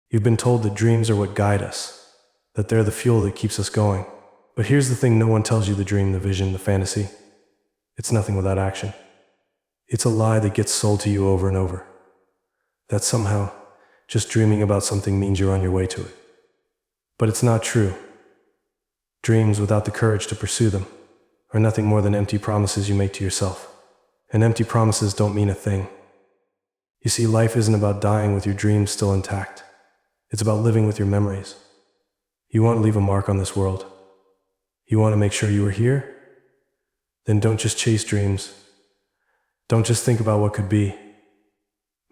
You've been told that dreams are what guide us, that they're the fuel that keeps us going. But here's the thing, no one tells you the dream, the vision, the fantasy. It's nothing without action. It's a lie that gets sold to you over and over. That somehow, just dreaming about something means you're on your way to it. But it's not true. Dreams without the courage to pursue them are nothing more than empty promises you make to yourself. And empty promises don't mean a thing. You see, life isn't about dying with your dreams still intact. It's about living with your memories. You want to leave a mark on this world. You want to make sure you were here? Then don't just chase dreams. Don't just think about what could be.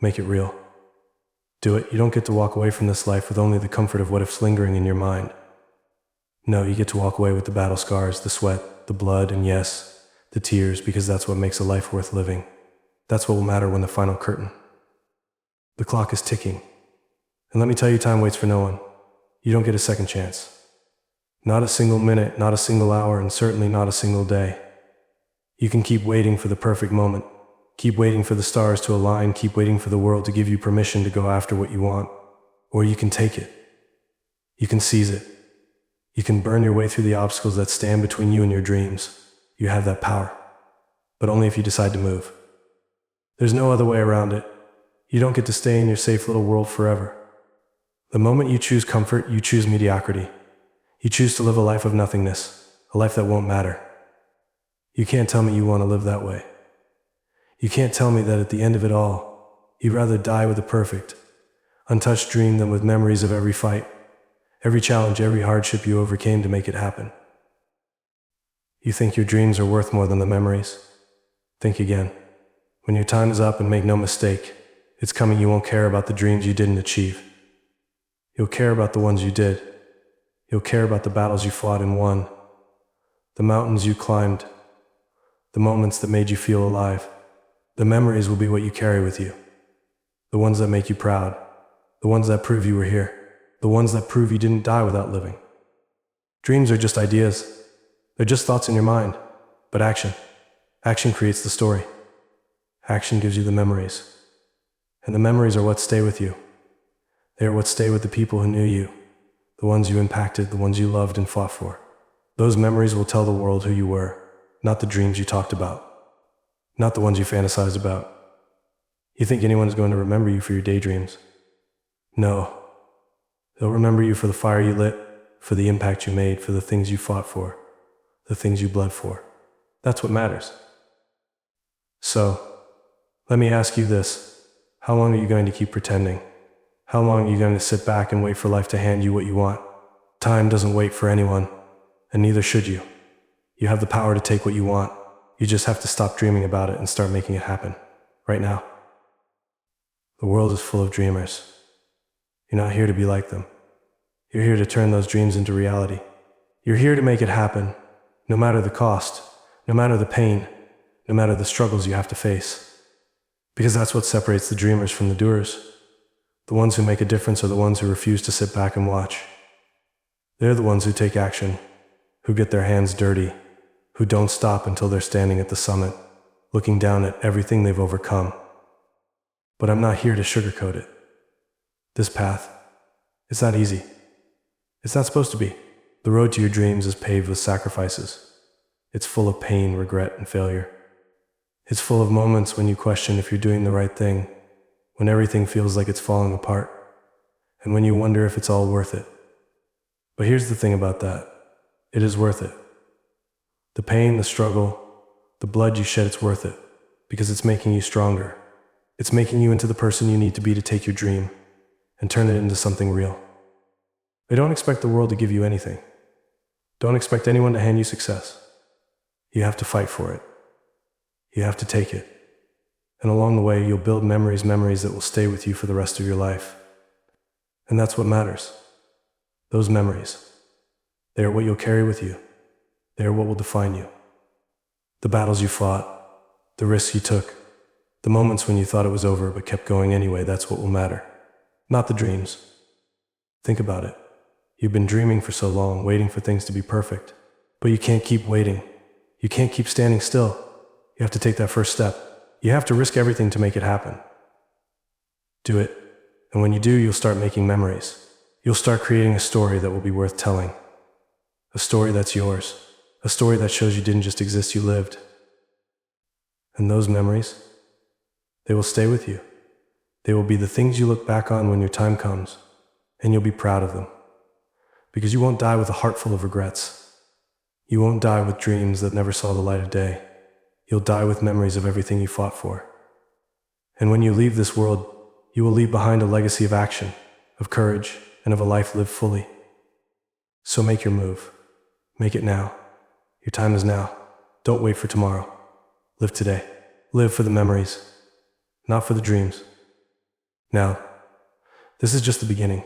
Make it real. Do it. You don't get to walk away from this life with only the comfort of what ifs lingering in your mind. No, you get to walk away with the battle scars, the sweat, the blood, and yes, the tears, because that's what makes a life worth living. That's what will matter when the final curtain. The clock is ticking. And let me tell you, time waits for no one. You don't get a second chance. Not a single minute, not a single hour, and certainly not a single day. You can keep waiting for the perfect moment. Keep waiting for the stars to align. Keep waiting for the world to give you permission to go after what you want. Or you can take it. You can seize it. You can burn your way through the obstacles that stand between you and your dreams. You have that power. But only if you decide to move. There's no other way around it. You don't get to stay in your safe little world forever. The moment you choose comfort, you choose mediocrity. You choose to live a life of nothingness, a life that won't matter. You can't tell me you want to live that way. You can't tell me that at the end of it all, you'd rather die with a perfect, untouched dream than with memories of every fight, every challenge, every hardship you overcame to make it happen. You think your dreams are worth more than the memories? Think again. When your time is up, and make no mistake, it's coming, you won't care about the dreams you didn't achieve. You'll care about the ones you did. You'll care about the battles you fought and won, the mountains you climbed, the moments that made you feel alive. The memories will be what you carry with you, the ones that make you proud, the ones that prove you were here, the ones that prove you didn't die without living. Dreams are just ideas. They're just thoughts in your mind. But action creates the story. Action gives you the memories. And the memories are what stay with you. They are what stay with the people who knew you, the ones you impacted, the ones you loved and fought for. Those memories will tell the world who you were, not the dreams you talked about, not the ones you fantasized about. You think anyone is going to remember you for your daydreams? No. They'll remember you for the fire you lit, for the impact you made, for the things you fought for, the things you bled for. That's what matters. So, let me ask you this. How long are you going to keep pretending? How long are you going to sit back and wait for life to hand you what you want? Time doesn't wait for anyone, and neither should you. You have the power to take what you want. You just have to stop dreaming about it and start making it happen, right now. The world is full of dreamers. You're not here to be like them. You're here to turn those dreams into reality. You're here to make it happen, no matter the cost, no matter the pain, no matter the struggles you have to face. Because that's what separates the dreamers from the doers. The ones who make a difference are the ones who refuse to sit back and watch. They're the ones who take action, who get their hands dirty, who don't stop until they're standing at the summit, looking down at everything they've overcome. But I'm not here to sugarcoat it. This path, it's not easy. It's not supposed to be. The road to your dreams is paved with sacrifices. It's full of pain, regret, and failure. It's full of moments when you question if you're doing the right thing, when everything feels like it's falling apart, and when you wonder if it's all worth it. But here's the thing about that. It is worth it. The pain, the struggle, the blood you shed, it's worth it, because it's making you stronger. It's making you into the person you need to be to take your dream and turn it into something real. But don't expect the world to give you anything. Don't expect anyone to hand you success. You have to fight for it. You have to take it. And along the way, you'll build memories that will stay with you for the rest of your life. And that's what matters. Those memories. They are what you'll carry with you. They are what will define you. The battles you fought, the risks you took, the moments when you thought it was over but kept going anyway, that's what will matter. Not the dreams. Think about it. You've been dreaming for so long, waiting for things to be perfect. But you can't keep waiting. You can't keep standing still. You have to take that first step. You have to risk everything to make it happen. Do it. And when you do, you'll start making memories. You'll start creating a story that will be worth telling. A story that's yours. A story that shows you didn't just exist, you lived. And those memories, they will stay with you. They will be the things you look back on when your time comes, and you'll be proud of them. Because you won't die with a heart full of regrets. You won't die with dreams that never saw the light of day. You'll die with memories of everything you fought for. And when you leave this world, you will leave behind a legacy of action, of courage, and of a life lived fully. So make your move. Make it now. Your time is now. Don't wait for tomorrow. Live today. Live for the memories, not for the dreams. Now, this is just the beginning.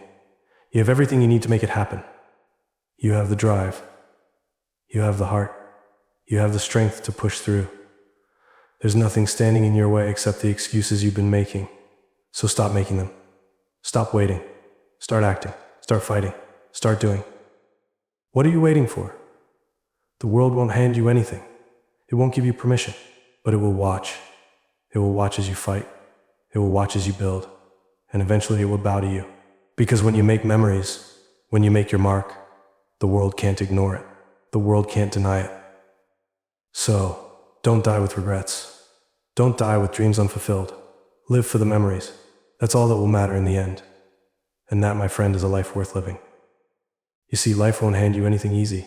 You have everything you need to make it happen. You have the drive. You have the heart. You have the strength to push through. There's nothing standing in your way except the excuses you've been making. So stop making them. Stop waiting. Start acting. Start fighting. Start doing. What are you waiting for? The world won't hand you anything. It won't give you permission, but it will watch. It will watch as you fight. It will watch as you build. And eventually it will bow to you. Because when you make memories, when you make your mark, the world can't ignore it. The world can't deny it. So, don't die with regrets. Don't die with dreams unfulfilled. Live for the memories. That's all that will matter in the end. And that, my friend, is a life worth living. You see, life won't hand you anything easy.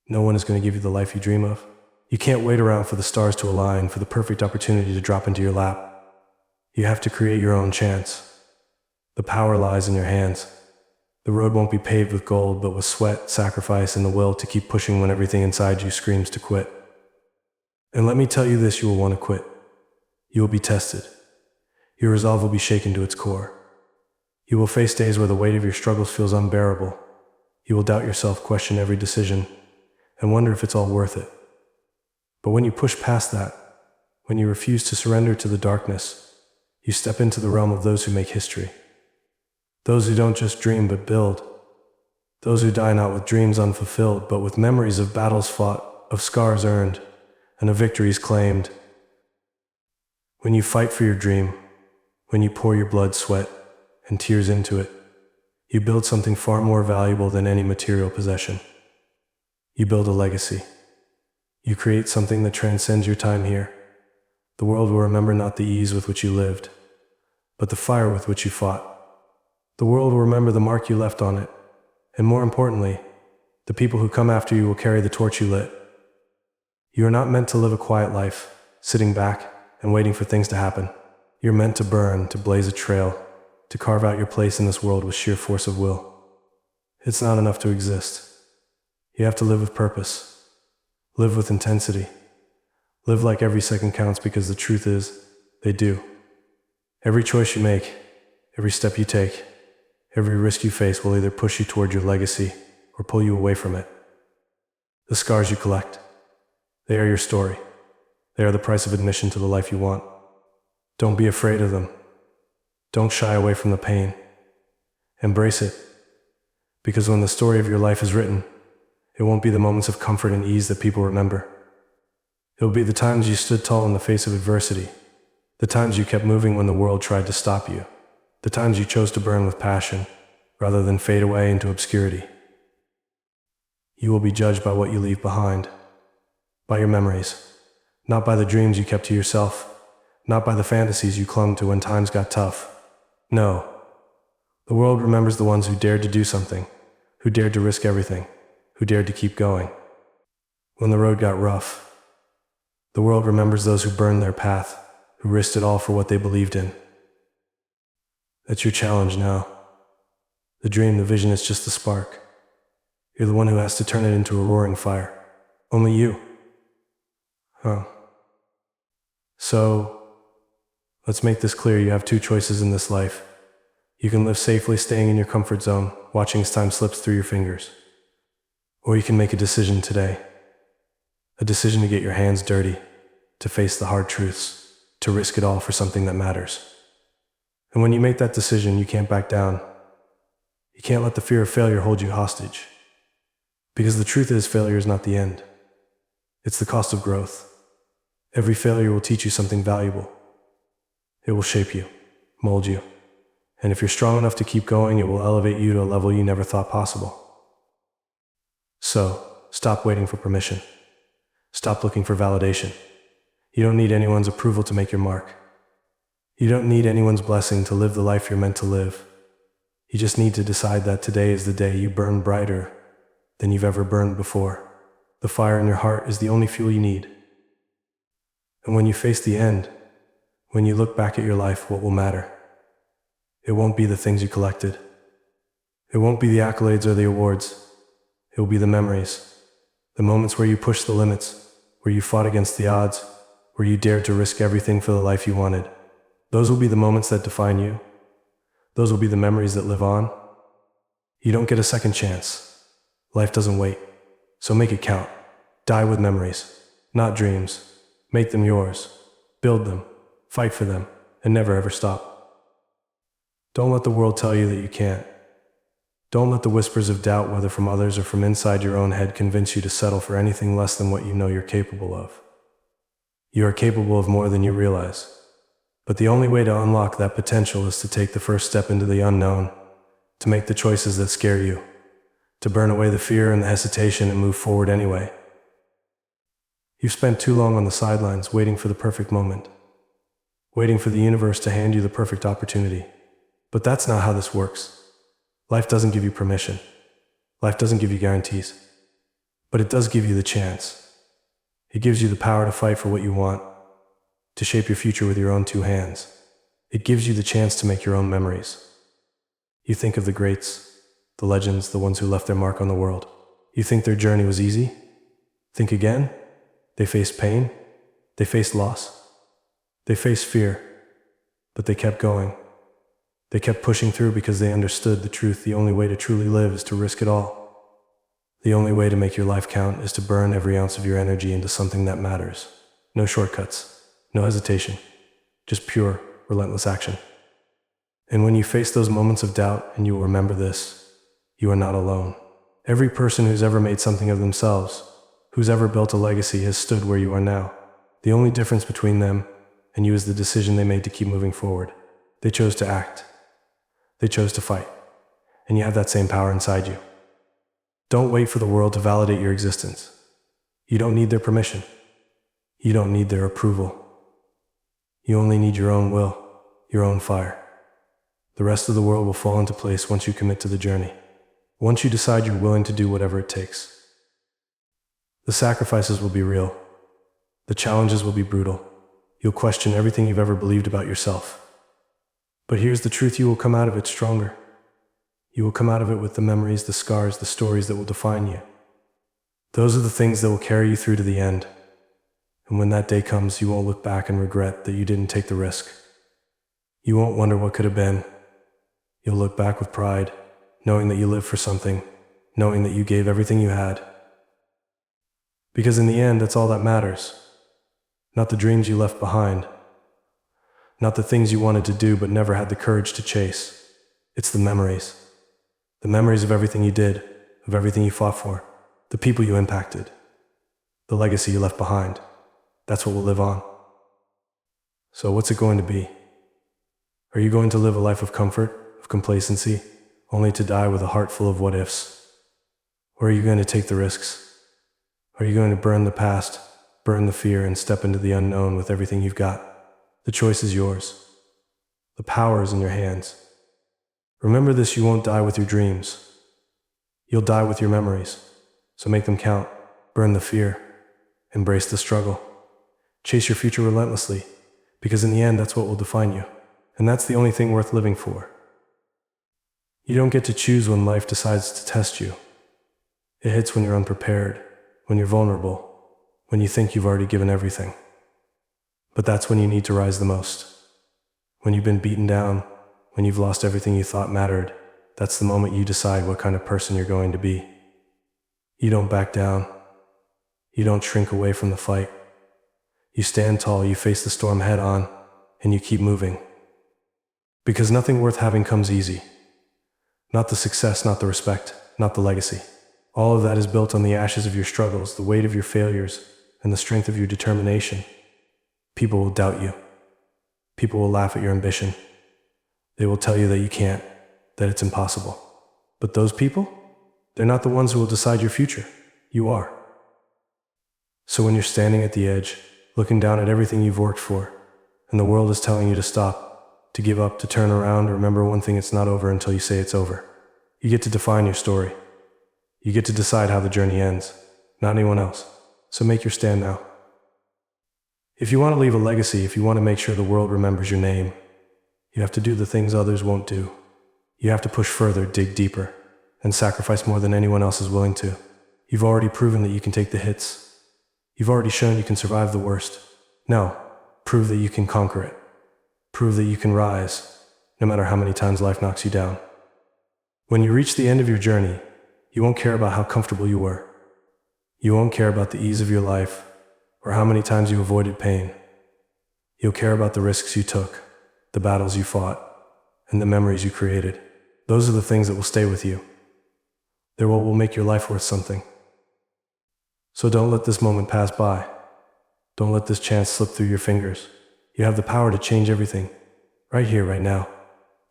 No one is going to give you the life you dream of. You can't wait around for the stars to align, for the perfect opportunity to drop into your lap. You have to create your own chance. The power lies in your hands. The road won't be paved with gold, but with sweat, sacrifice, and the will to keep pushing when everything inside you screams to quit. And let me tell you this, you will want to quit. You will be tested. Your resolve will be shaken to its core. You will face days where the weight of your struggles feels unbearable. You will doubt yourself, question every decision, and wonder if it's all worth it. But when you push past that, when you refuse to surrender to the darkness, you step into the realm of those who make history. Those who don't just dream but build. Those who die not with dreams unfulfilled, but with memories of battles fought, of scars earned, and of victories claimed. When you fight for your dream, when you pour your blood, sweat, and tears into it, you build something far more valuable than any material possession. You build a legacy. You create something that transcends your time here. The world will remember not the ease with which you lived, but the fire with which you fought. The world will remember the mark you left on it, and more importantly, the people who come after you will carry the torch you lit. You are not meant to live a quiet life, sitting back and waiting for things to happen. You're meant to burn, to blaze a trail, to carve out your place in this world with sheer force of will. It's not enough to exist. You have to live with purpose. Live with intensity. Live like every second counts, because the truth is, they do. Every choice you make, every step you take, every risk you face will either push you toward your legacy or pull you away from it. The scars you collect, they are your story. They are the price of admission to the life you want. Don't be afraid of them. Don't shy away from the pain. Embrace it. Because when the story of your life is written, it won't be the moments of comfort and ease that people remember. It will be the times you stood tall in the face of adversity, the times you kept moving when the world tried to stop you, the times you chose to burn with passion rather than fade away into obscurity. You will be judged by what you leave behind, by your memories, not by the dreams you kept to yourself, not by the fantasies you clung to when times got tough. No, the world remembers the ones who dared to do something, who dared to risk everything, who dared to keep going. When the road got rough, the world remembers those who burned their path, who risked it all for what they believed in. That's your challenge now. The dream, the vision is just the spark. You're the one who has to turn it into a roaring fire. Only you. So, let's make this clear. You have two choices in this life. You can live safely, staying in your comfort zone, watching as time slips through your fingers. Or you can make a decision today. A decision to get your hands dirty, to face the hard truths, to risk it all for something that matters. And when you make that decision, you can't back down. You can't let the fear of failure hold you hostage. Because the truth is, failure is not the end. It's the cost of growth. Every failure will teach you something valuable. It will shape you, mold you, And if you're strong enough to keep going, it will elevate you to a level you never thought possible. So, stop waiting for permission. Stop looking for validation. You don't need anyone's approval to make your mark. You don't need anyone's blessing to live the life you're meant to live. You just need to decide that today is the day you burn brighter than you've ever burned before. The fire in your heart is the only fuel you need. And when you face the end, when you look back at your life, what will matter? It won't be the things you collected. It won't be the accolades or the awards. It will be the memories. The moments where you pushed the limits, where you fought against the odds, where you dared to risk everything for the life you wanted. Those will be the moments that define you. Those will be the memories that live on. You don't get a second chance. Life doesn't wait. So make it count. Die with memories, not dreams. Make them yours. Build them. Fight for them. And never ever stop. Don't let the world tell you that you can't. Don't let the whispers of doubt, whether from others or from inside your own head, convince you to settle for anything less than what you know you're capable of. You are capable of more than you realize. But the only way to unlock that potential is to take the first step into the unknown, to make the choices that scare you, to burn away the fear and the hesitation and move forward anyway. You've spent too long on the sidelines waiting for the perfect moment, waiting for the universe to hand you the perfect opportunity. But that's not how this works. Life doesn't give you permission. Life doesn't give you guarantees. But it does give you the chance. It gives you the power to fight for what you want, to shape your future with your own two hands. It gives you the chance to make your own memories. You think of the greats, the legends, the ones who left their mark on the world. You think their journey was easy? Think again. They faced pain. They faced loss. They faced fear. But they kept going. They kept pushing through because they understood the truth. The only way to truly live is to risk it all. The only way to make your life count is to burn every ounce of your energy into something that matters. No shortcuts, no hesitation, just pure, relentless action. And when you face those moments of doubt, and you will remember this, you are not alone. Every person who's ever made something of themselves, who's ever built a legacy, has stood where you are now. The only difference between them and you is the decision they made to keep moving forward. They chose to act. They chose to fight. And you have that same power inside you. Don't wait for the world to validate your existence. You don't need their permission. You don't need their approval. You only need your own will, your own fire. The rest of the world will fall into place once you commit to the journey. Once you decide you're willing to do whatever it takes. The sacrifices will be real. The challenges will be brutal. You'll question everything you've ever believed about yourself. But here's the truth, you will come out of it stronger. You will come out of it with the memories, the scars, the stories that will define you. Those are the things that will carry you through to the end. And when that day comes, you won't look back and regret that you didn't take the risk. You won't wonder what could have been. You'll look back with pride, knowing that you lived for something, knowing that you gave everything you had. Because in the end, that's all that matters. Not the dreams you left behind. Not the things you wanted to do but never had the courage to chase. It's the memories. The memories of everything you did, of everything you fought for, the people you impacted, the legacy you left behind. That's what will live on. So what's it going to be? Are you going to live a life of comfort, of complacency, only to die with a heart full of what-ifs? Or are you going to take the risks? Are you going to burn the past, burn the fear, and step into the unknown with everything you've got? The choice is yours. The power is in your hands. Remember this, you won't die with your dreams. You'll die with your memories. So make them count. Burn the fear. Embrace the struggle. Chase your future relentlessly, because in the end, that's what will define you. And that's the only thing worth living for. You don't get to choose when life decides to test you. It hits when you're unprepared, when you're vulnerable, when you think you've already given everything. But that's when you need to rise the most. When you've been beaten down, when you've lost everything you thought mattered, that's the moment you decide what kind of person you're going to be. You don't back down. You don't shrink away from the fight. You stand tall, you face the storm head on, and you keep moving. Because nothing worth having comes easy. Not the success, not the respect, not the legacy. All of that is built on the ashes of your struggles, the weight of your failures, and the strength of your determination. People will doubt you. People will laugh at your ambition. They will tell you that you can't, that it's impossible. But those people? They're not the ones who will decide your future. You are. So when you're standing at the edge, looking down at everything you've worked for, and the world is telling you to stop, to give up, to turn around, remember one thing: it's not over until you say it's over. You get to define your story. You get to decide how the journey ends, not anyone else. So make your stand now. If you want to leave a legacy, if you want to make sure the world remembers your name, you have to do the things others won't do. You have to push further, dig deeper, and sacrifice more than anyone else is willing to. You've already proven that you can take the hits. You've already shown you can survive the worst. Now, prove that you can conquer it. Prove that you can rise, no matter how many times life knocks you down. When you reach the end of your journey, you won't care about how comfortable you were. You won't care about the ease of your life or how many times you avoided pain. You'll care about the risks you took, the battles you fought, and the memories you created. Those are the things that will stay with you. They're what will make your life worth something. So don't let this moment pass by. Don't let this chance slip through your fingers. You have the power to change everything, right here, right now.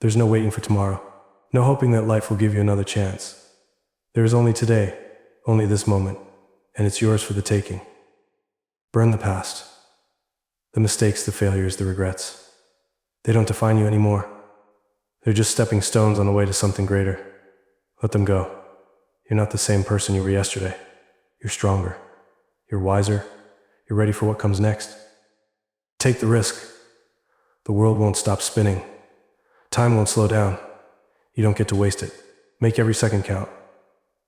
There's no waiting for tomorrow, no hoping that life will give you another chance. There is only today, only this moment, and it's yours for the taking. Burn the past, the mistakes, the failures, the regrets. They don't define you anymore. They're just stepping stones on the way to something greater. Let them go. You're not the same person you were yesterday. You're stronger. You're wiser. You're ready for what comes next. Take the risk. The world won't stop spinning. Time won't slow down. You don't get to waste it. Make every second count.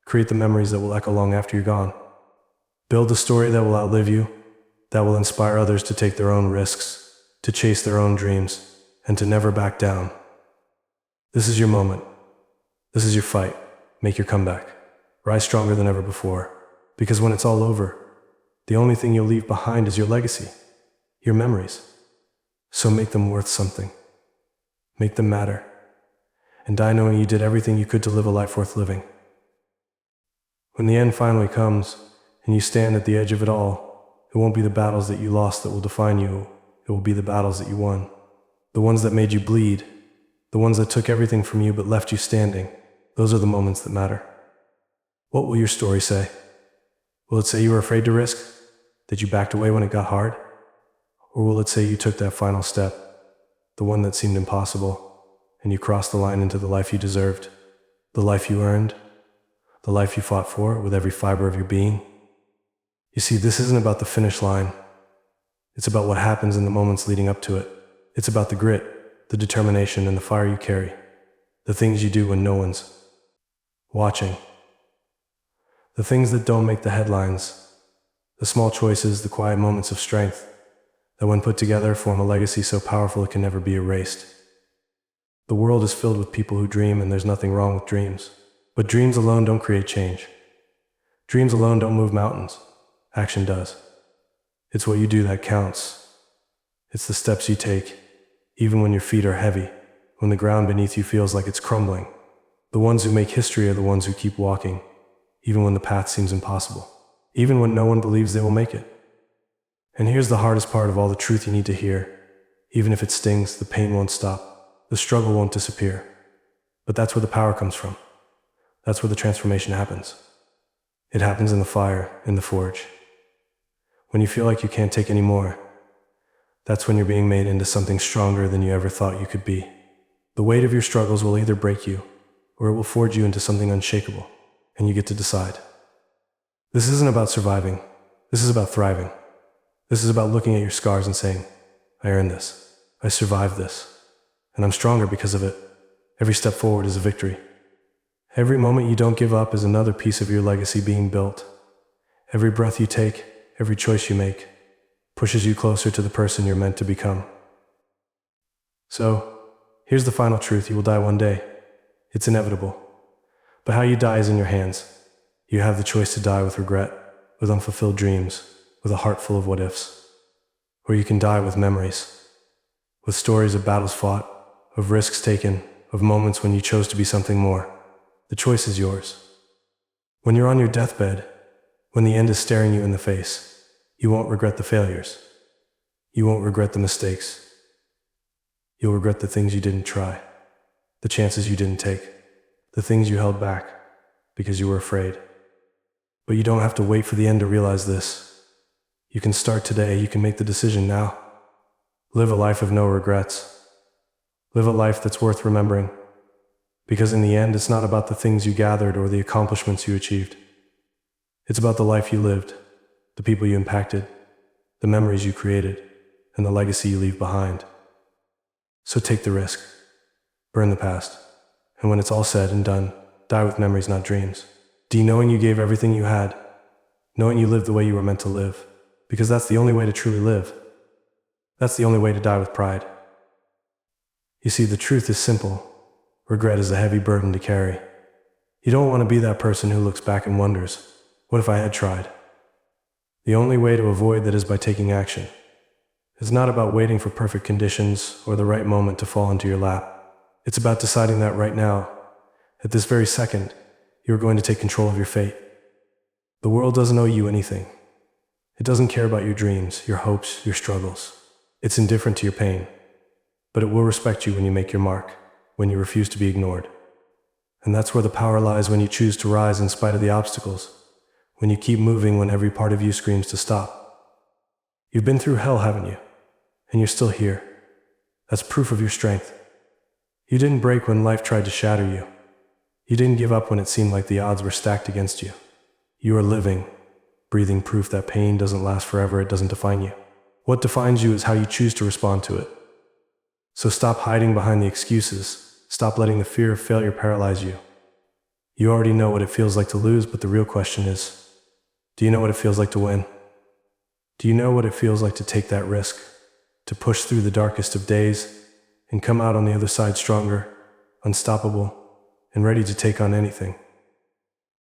Create the memories that will echo long after you're gone. Build a story that will outlive you, that will inspire others to take their own risks, to chase their own dreams, and to never back down. This is your moment. This is your fight. Make your comeback. Rise stronger than ever before. Because when it's all over, the only thing you'll leave behind is your legacy, your memories. So make them worth something. Make them matter. And die knowing you did everything you could to live a life worth living. When the end finally comes, and you stand at the edge of it all, it won't be the battles that you lost that will define you. It will be the battles that you won. The ones that made you bleed. The ones that took everything from you but left you standing. Those are the moments that matter. What will your story say? Will it say you were afraid to risk? That you backed away when it got hard? Or will it say you took that final step, the one that seemed impossible, and you crossed the line into the life you deserved, the life you earned, the life you fought for with every fiber of your being? You see, this isn't about the finish line. It's about what happens in the moments leading up to it. It's about the grit, the determination, and the fire you carry, the things you do when no one's watching. The things that don't make the headlines, the small choices, the quiet moments of strength, that when put together form a legacy so powerful it can never be erased. The world is filled with people who dream, and there's nothing wrong with dreams. But dreams alone don't create change. Dreams alone don't move mountains. Action does. It's what you do that counts. It's the steps you take, even when your feet are heavy, when the ground beneath you feels like it's crumbling. The ones who make history are the ones who keep walking, even when the path seems impossible, even when no one believes they will make it. And here's the hardest part of all the truth you need to hear. Even if it stings, the pain won't stop. The struggle won't disappear. But that's where the power comes from. That's where the transformation happens. It happens in the fire, in the forge. When you feel like you can't take any more, that's when you're being made into something stronger than you ever thought you could be. The weight of your struggles will either break you, or it will forge you into something unshakable. And you get to decide. This isn't about surviving. This is about thriving. This is about looking at your scars and saying, I earned this. I survived this. And I'm stronger because of it. Every step forward is a victory. Every moment you don't give up is another piece of your legacy being built. Every breath you take, every choice you make, pushes you closer to the person you're meant to become. So, here's the final truth. You will die one day. It's inevitable. But how you die is in your hands. You have the choice to die with regret, with unfulfilled dreams, with a heart full of what-ifs. Or you can die with memories, with stories of battles fought, of risks taken, of moments when you chose to be something more. The choice is yours. When you're on your deathbed, when the end is staring you in the face, you won't regret the failures. You won't regret the mistakes. You'll regret the things you didn't try. the chances you didn't take, the things you held back because you were afraid. But you don't have to wait for the end to realize this. You can start today. You can make the decision now. Live a life of no regrets. Live a life that's worth remembering. Because in the end, it's not about the things you gathered or the accomplishments you achieved. It's about the life you lived, the people you impacted, the memories you created, and the legacy you leave behind. So take the risk. Burn the past. And when it's all said and done, die with memories, not dreams. Die knowing you gave everything you had, knowing you lived the way you were meant to live. Because that's the only way to truly live. That's the only way to die with pride. You see, the truth is simple. Regret is a heavy burden to carry. You don't want to be that person who looks back and wonders, what if I had tried? The only way to avoid that is by taking action. It's not about waiting for perfect conditions or the right moment to fall into your lap. It's about deciding that right now, at this very second, you're going to take control of your fate. The world doesn't owe you anything. It doesn't care about your dreams, your hopes, your struggles. It's indifferent to your pain. But it will respect you when you make your mark, when you refuse to be ignored. And that's where the power lies, when you choose to rise in spite of the obstacles, when you keep moving when every part of you screams to stop. You've been through hell, haven't you? And you're still here. That's proof of your strength. You didn't break when life tried to shatter you. You didn't give up when it seemed like the odds were stacked against you. You are living, breathing proof that pain doesn't last forever. It doesn't define you. What defines you is how you choose to respond to it. So stop hiding behind the excuses. Stop letting the fear of failure paralyze you. You already know what it feels like to lose, but the real question is, do you know what it feels like to win? Do you know what it feels like to take that risk, to push through the darkest of days and come out on the other side stronger, unstoppable, and ready to take on anything?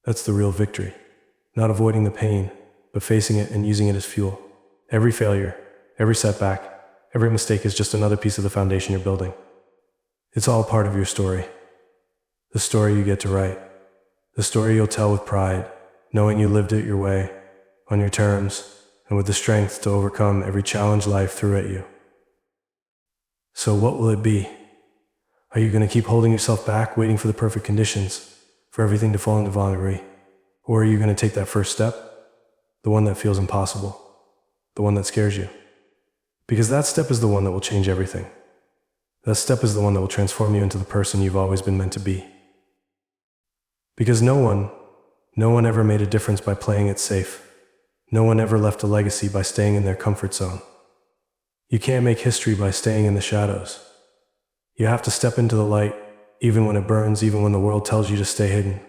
That's the real victory. Not avoiding the pain, but facing it and using it as fuel. Every failure, every setback, every mistake is just another piece of the foundation you're building. It's all part of your story. The story you get to write. The story you'll tell with pride, knowing you lived it your way, on your terms, and with the strength to overcome every challenge life threw at you. So what will it be? Are you going to keep holding yourself back, waiting for the perfect conditions, for everything to fall into voluntary? Or are you going to take that first step? The one that feels impossible. The one that scares you. Because that step is the one that will change everything. That step is the one that will transform you into the person you've always been meant to be. Because no one ever made a difference by playing it safe. No one ever left a legacy by staying in their comfort zone. You can't make history by staying in the shadows. You have to step into the light, even when it burns, even when the world tells you to stay hidden.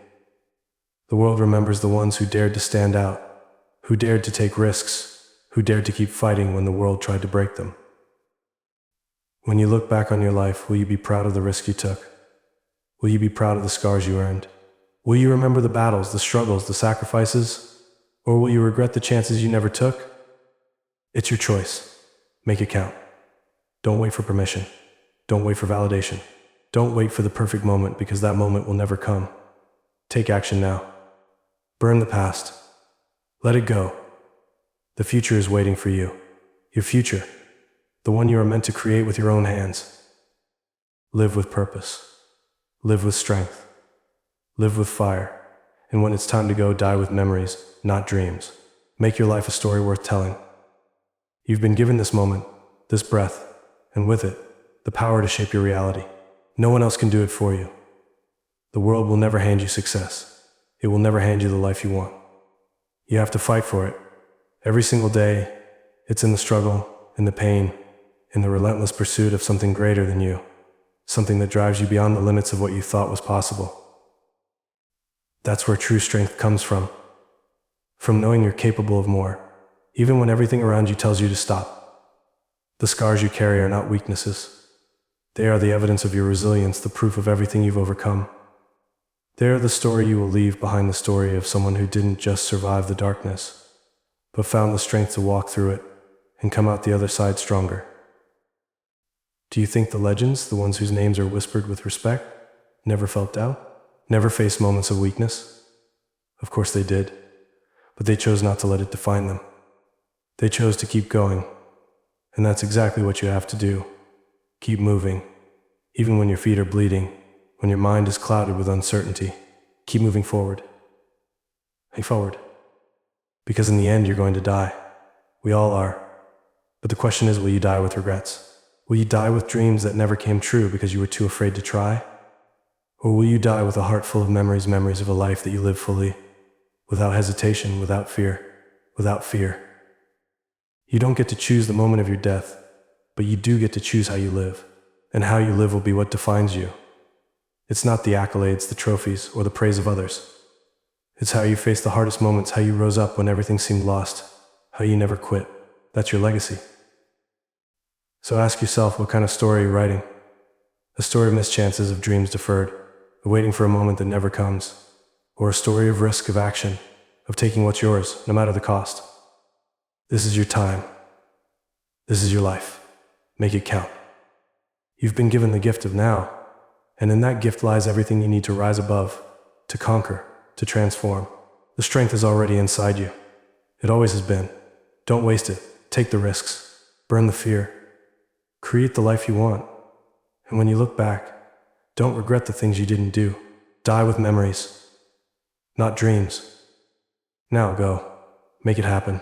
The world remembers the ones who dared to stand out, who dared to take risks, who dared to keep fighting when the world tried to break them. When you look back on your life, will you be proud of the risk you took? Will you be proud of the scars you earned? Will you remember the battles, the struggles, the sacrifices? Or will you regret the chances you never took? It's your choice. Make it count. Don't wait for permission. Don't wait for validation. Don't wait for the perfect moment, because that moment will never come. Take action now. Burn the past. Let it go. The future is waiting for you. Your future. The one you are meant to create with your own hands. Live with purpose. Live with strength. Live with fire. And when it's time to go, die with memories, not dreams. Make your life a story worth telling. You've been given this moment, this breath, and with it, the power to shape your reality. No one else can do it for you. The world will never hand you success. It will never hand you the life you want. You have to fight for it. Every single day, it's in the struggle, in the pain, in the relentless pursuit of something greater than you, something that drives you beyond the limits of what you thought was possible. That's where true strength comes from knowing you're capable of more, even when everything around you tells you to stop. The scars you carry are not weaknesses. They are the evidence of your resilience, the proof of everything you've overcome. They are the story you will leave behind, the story of someone who didn't just survive the darkness, but found the strength to walk through it and come out the other side stronger. Do you think the legends, the ones whose names are whispered with respect, never felt doubt? Never faced moments of weakness? Of course they did, but they chose not to let it define them. They chose to keep going, and that's exactly what you have to do. Keep moving, even when your feet are bleeding, when your mind is clouded with uncertainty, keep moving forward. Hey, forward. Because in the end, you're going to die. We all are. But the question is, will you die with regrets? Will you die with dreams that never came true because you were too afraid to try? Or will you die with a heart full of memories of a life that you live fully, without hesitation, without fear, without fear? You don't get to choose the moment of your death, but you do get to choose how you live, and how you live will be what defines you. It's not the accolades, the trophies, or the praise of others. It's how you face the hardest moments, how you rose up when everything seemed lost, how you never quit. That's your legacy. So ask yourself, what kind of story you're writing? A story of mischances, of dreams deferred, of waiting for a moment that never comes, or a story of risk, of action, of taking what's yours, no matter the cost. This is your time. This is your life. Make it count. You've been given the gift of now, and in that gift lies everything you need to rise above, to conquer, to transform. The strength is already inside you. It always has been. Don't waste it. Take the risks. Burn the fear. Create the life you want. And when you look back, don't regret the things you didn't do. Die with memories, not dreams. Now go. Make it happen.